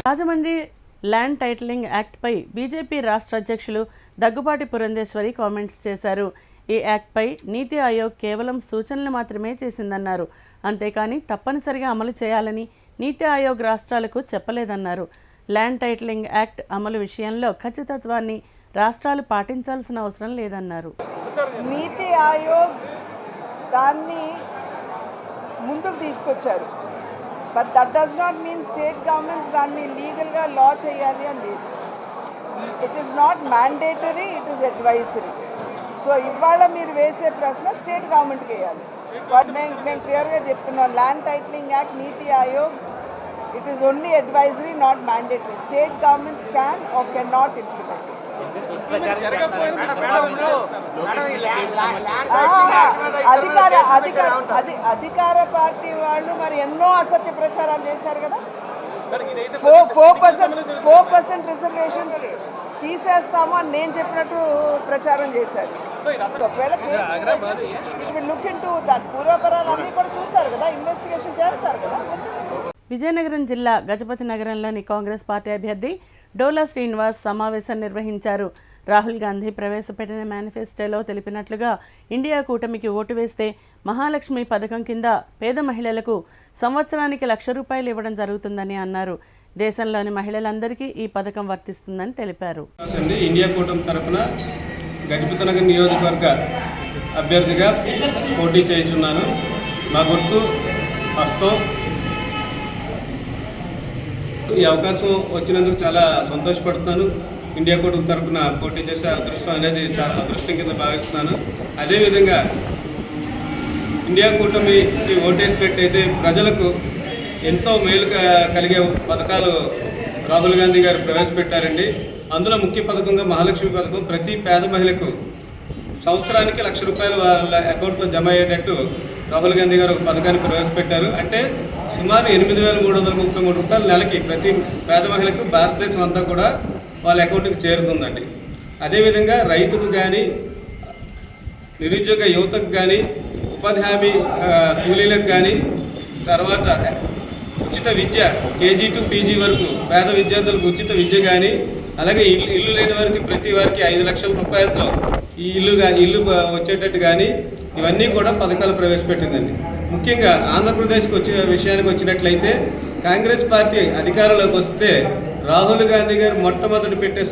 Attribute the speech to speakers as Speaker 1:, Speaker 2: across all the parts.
Speaker 1: Rajahmundry land titling యాక్ట్పై BJP రాష్ట్ర అధ్యక్షులు Daggubati Purandeswari comments చేశారు. ఈ యాక్ట్పై నీతి ఆయోగ్ కేవలం సూచనలు మాత్రమే చేసిందన్నారు. అంతేకాని తప్పనిసరిగా అమలు చేయాలని నీతి ఆయోగ్ రాష్ట్రాలకు చెప్పలేదన్నారు. ల్యాండ్ టైటిలింగ్ యాక్ట్ అమలు విషయంలో ఖచ్చితత్వాన్ని రాష్ట్రాలు పాటించాల్సిన అవసరం లేదన్నారు.
Speaker 2: నీతి ఆయోగ్ దాన్ని ముందుకు తీసుకొచ్చారు. But that does not mean state governments దాన్ని లీగల్గా లా చేయాలి అని లేదు. It is not mandatory, it is advisory. So ఇవాళ మీరు వేసే ప్రశ్న స్టేట్ గవర్నమెంట్కి వేయాలి. బట్ మేము క్లియర్గా చెప్తున్నాం, land titling act NITI Aayog it is only advisory, not mandatory. State governments can are can not implement. అధికార పార్టీ వాళ్ళు మరి ఎన్నో అసత్య ప్రచారాలు చేశారు కదా. 4% రిజర్వేషన్ తీసేస్తాము అని నేను చెప్పినట్టు ప్రచారం చేశారు. ఒకవేళ లుక్ ఇంటూ దాని పూర్వపరాలు అన్నీ కూడా చూస్తారు కదా, ఇన్వెస్టిగేషన్ చేస్తారు కదా.
Speaker 1: విజయనగరం జిల్లా గజపతి నగరంలోని కాంగ్రెస్ పార్టీ అభ్యర్థి డోలా శ్రీనివాస్ సమావేశం నిర్వహించారు. రాహుల్ గాంధీ ప్రవేశపెట్టిన మేనిఫెస్టోలో తెలిపినట్లుగా ఇండియా కూటమికి ఓటు వేస్తే మహాలక్ష్మి పథకం కింద పేద మహిళలకు సంవత్సరానికి ₹1,00,000 ఇవ్వడం జరుగుతుందని అన్నారు. దేశంలోని మహిళలందరికీ ఈ పథకం వర్తిస్తుందని తెలిపారు.
Speaker 3: ఇండియా కూటమి తరఫున గజపతి నగర్ నియోజకవర్గ అభ్యర్థిగా పోటీ చేయుచున్నాను. నా గుర్తు హస్తం. ఈ అవకాశం వచ్చినందుకు చాలా సంతోషపడుతున్నాను. ఇండియా కూటమి తరఫున పోటీ చేసే అదృష్టం అనేది చాలా అదృష్టం కింద భావిస్తున్నాను. అదేవిధంగా ఇండియా కూటమికి ఓటేసినట్టయితే ప్రజలకు ఎంతో మేలు కలిగే పథకాలు రాహుల్ గాంధీ గారు ప్రవేశపెట్టారండి. అందులో ముఖ్య పథకంగా మహాలక్ష్మి పథకం ప్రతి పేద మహిళకు సంవత్సరానికి ₹1,00,000 వాళ్ళ అకౌంట్లో జమ అయ్యేటట్టు రాహుల్ గాంధీ గారు ఒక పథకాన్ని ప్రవేశపెట్టారు. అంటే సుమారు ₹8,333 నెలకి ప్రతి పేద మహిళకు భారతదేశం అంతా కూడా వాళ్ళ అకౌంట్కి చేరుతుందండి. అదేవిధంగా రైతుకు కానీ, నిరుద్యోగ యువతకు కానీ, ఉపాధి హామీ కూలీలకు కానీ, తర్వాత ఉచిత విద్య కేజీ టు పీజీ వరకు పేద విద్యార్థులకు ఉచిత విద్య కానీ, అలాగే ఇల్లు లేని వారికి ప్రతి వారికి ₹5,00,000తో ఈ ఇల్లు వచ్చేటట్టు కానీ ఇవన్నీ కూడా పథకాలు ప్రవేశపెట్టిందండి. ముఖ్యంగా ఆంధ్రప్రదేశ్కి విషయానికి వచ్చినట్లయితే కాంగ్రెస్ పార్టీ అధికారంలోకి వస్తే రాహుల్ గాంధీ గారు మొట్టమొదటి పెట్టే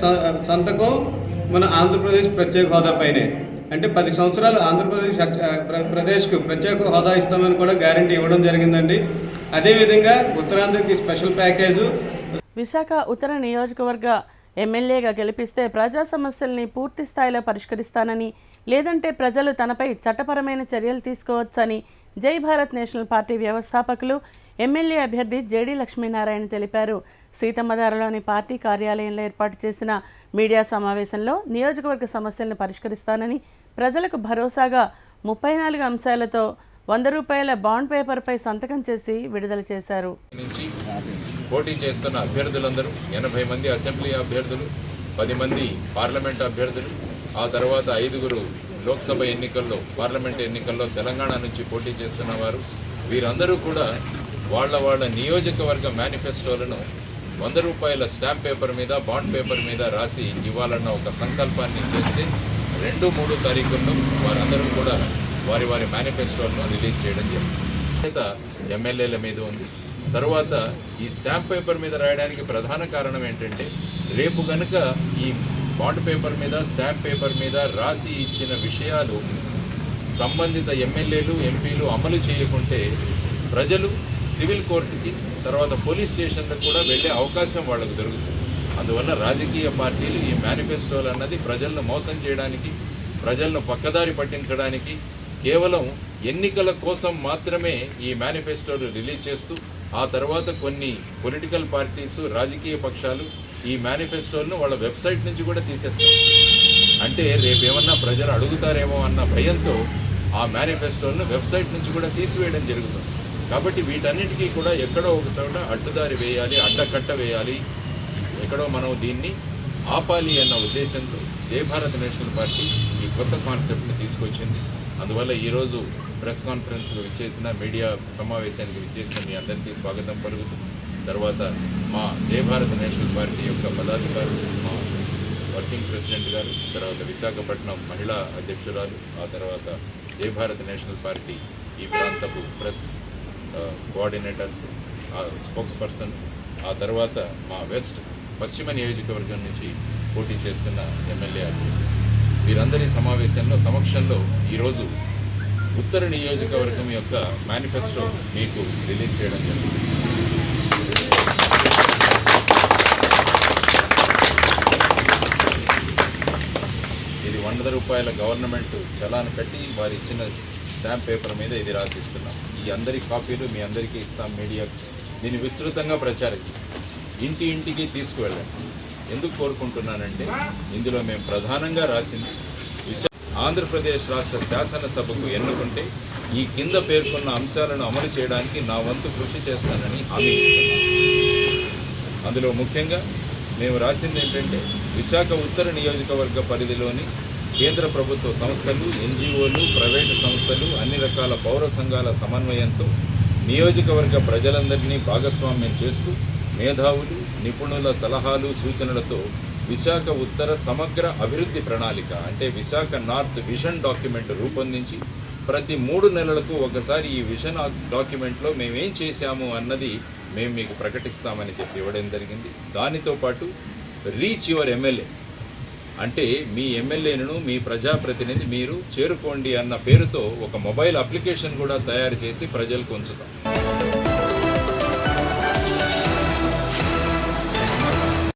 Speaker 3: సంతకం మన ఆంధ్రప్రదేశ్ ప్రత్యేక హోదాపైనే. అంటే 10 సంవత్సరాలు ఆంధ్రప్రదేశ్కు ప్రత్యేక హోదా ఇస్తామని కూడా గ్యారంటీ ఇవ్వడం జరిగిందండి. అదేవిధంగా ఉత్తరాంధ్రకి స్పెషల్ ప్యాకేజు.
Speaker 1: విశాఖ ఉత్తర నియోజకవర్గ ఎమ్మెల్యేగా గెలిపిస్తే ప్రజా సమస్యల్ని పూర్తి స్థాయిలో పరిష్కరిస్తానని, లేదంటే ప్రజలు తనపై చట్టపరమైన చర్యలు తీసుకోవచ్చని జై భారత్ నేషనల్ పార్టీ వ్యవస్థాపకులు ఎమ్మెల్యే అభ్యర్థి జేడీ లక్ష్మీనారాయణ తెలిపారు. సీతమ్మధారలోని పార్టీ కార్యాలయంలో ఏర్పాటు చేసిన మీడియా సమావేశంలో నియోజకవర్గ సమస్యలను పరిష్కరిస్తానని, ప్రజలకు భరోసాగా 34 అంశాలతో ₹100 బాండ్ పేపర్పై సంతకం చేసి విడుదల చేశారు.
Speaker 4: పోటీ చేస్తున్న అభ్యర్థులందరూ 80 మంది అసెంబ్లీ అభ్యర్థులు, 10 మంది పార్లమెంట్ అభ్యర్థులు, ఆ తర్వాత 5 లోక్సభ ఎన్నికల్లో, పార్లమెంట్ ఎన్నికల్లో తెలంగాణ నుంచి పోటీ చేస్తున్న వారు, వీరందరూ కూడా వాళ్ళ నియోజకవర్గ మేనిఫెస్టోలను ₹100 స్టాంప్ పేపర్ మీద, బాండ్ పేపర్ మీద రాసి ఇవ్వాలన్న ఒక సంకల్పాన్ని చేస్తే 2-3 తారీఖుల్లో వారందరూ కూడా వారి మేనిఫెస్టోలను రిలీజ్ చేయడం జరిగింది. ఎమ్మెల్యేల మీద ఉంది. తర్వాత ఈ స్టాంప్ పేపర్ మీద రాయడానికి ప్రధాన కారణం ఏంటంటే, రేపు కనుక ఈ బాండ్ పేపర్ మీద, స్టాంప్ పేపర్ మీద రాసి ఇచ్చిన విషయాలు సంబంధిత ఎమ్మెల్యేలు, ఎంపీలు అమలు చేయకుంటే ప్రజలు సివిల్ కోర్టుకి, తర్వాత పోలీస్ స్టేషన్లకు కూడా వెళ్ళే అవకాశం వాళ్ళకు దొరుకుతుంది. అందువల్ల రాజకీయ పార్టీలు ఈ మేనిఫెస్టోలు అన్నది ప్రజలను మోసం చేయడానికి, ప్రజలను పక్కదారి పట్టించడానికి, కేవలం ఎన్నికల కోసం మాత్రమే ఈ మేనిఫెస్టోలు రిలీజ్ చేస్తూ, ఆ తర్వాత కొన్ని పొలిటికల్ పార్టీస్, రాజకీయ పక్షాలు ఈ మేనిఫెస్టోలను వాళ్ళ వెబ్సైట్ నుంచి కూడా తీసేస్తారు. అంటే రేపేమన్నా ప్రజలు అడుగుతారేమో అన్న భయంతో ఆ మేనిఫెస్టోలను వెబ్సైట్ నుంచి కూడా తీసివేయడం జరుగుతుంది. కాబట్టి వీటన్నిటికీ కూడా ఎక్కడో ఒక చోట అడ్డుదారి వేయాలి, అడ్డకట్ట వేయాలి, ఎక్కడో మనం దీన్ని ఆపాలి అన్న ఉద్దేశంతో జై భారత్ నేషనల్ పార్టీ ఈ కొత్త కాన్సెప్ట్ని తీసుకొచ్చింది. అందువల్ల ఈరోజు ప్రెస్ కాన్ఫరెన్స్లో విచ్చేసిన, మీడియా సమావేశానికి విచ్చేసిన మీ అందరికీ స్వాగతం పలుకుతూ తర్వాత మా జయ భారత్ నేషనల్ పార్టీ యొక్క పదాధికారులు, మా వర్కింగ్ ప్రెసిడెంట్ గారు, తర్వాత విశాఖపట్నం మహిళా అధ్యక్షురాలు, ఆ తర్వాత జయ భారత్ నేషనల్ పార్టీ ఈ ప్రాంతపు ప్రెస్ కోఆర్డినేటర్స్, స్పోక్స్ పర్సన్, ఆ తర్వాత మా వెస్ట్ పశ్చిమ నియోజకవర్గం నుంచి పోటీ చేస్తున్న ఎమ్మెల్యే అభ్యర్థి, వీరందరి సమక్షంలో ఈరోజు ఉత్తర నియోజకవర్గం యొక్క మేనిఫెస్టో మీకు రిలీజ్ చేయడం జరిగింది. ఇది 100 రూపాయల గవర్నమెంట్ చలాన్ కట్టి వారు ఇచ్చిన స్టాంప్ పేపర్ మీద ఇది రాసిస్తున్నాం. ఈ అందరి కాపీలు మీ అందరికీ ఇస్తాం. మీడియా దీన్ని విస్తృతంగా ప్రచారం ఇంటి ఇంటికి తీసుకువెళ్ళండి. ఎందుకు కోరుకుంటున్నానంటే ఇందులో మేము ప్రధానంగా రాసింది ఆంధ్రప్రదేశ్ రాష్ట్ర శాసనసభకు ఎన్నుకుంటే ఈ కింద పేర్కొన్న అంశాలను అమలు చేయడానికి నా వంతు కృషి చేస్తానని హామీ ఇస్తున్నాను. అందులో ముఖ్యంగా మేము రాసింది ఏంటంటే విశాఖ ఉత్తర నియోజకవర్గ పరిధిలోని కేంద్ర ప్రభుత్వ సంస్థలు, ఎన్జిఓలు, ప్రైవేటు సంస్థలు, అన్ని రకాల పౌర సంఘాల సమన్వయంతో నియోజకవర్గ ప్రజలందరినీ భాగస్వామ్యం చేస్తూ మేధావులు, నిపుణుల సలహాలు, సూచనలతో విశాఖ ఉత్తర సమగ్ర అభివృద్ధి ప్రణాళిక అంటే విశాఖ నార్త్ విజన్ డాక్యుమెంట్ రూపొందించి ప్రతి 3 నెలలకు ఒకసారి ఈ విజన్ డాక్యుమెంట్లో మేమేం చేశాము అన్నది మేము మీకు ప్రకటిస్తామని చెప్పి ఇవ్వడం జరిగింది. దానితో పాటు రీచ్ యువర్ ఎమ్మెల్యే అంటే మీ ఎమ్మెల్యేను మీ ప్రజాప్రతినిధి మీరు చేరుకోండి అన్న పేరుతో ఒక మొబైల్ అప్లికేషన్ కూడా తయారు చేసి ప్రజలకు ఉంచుతాం.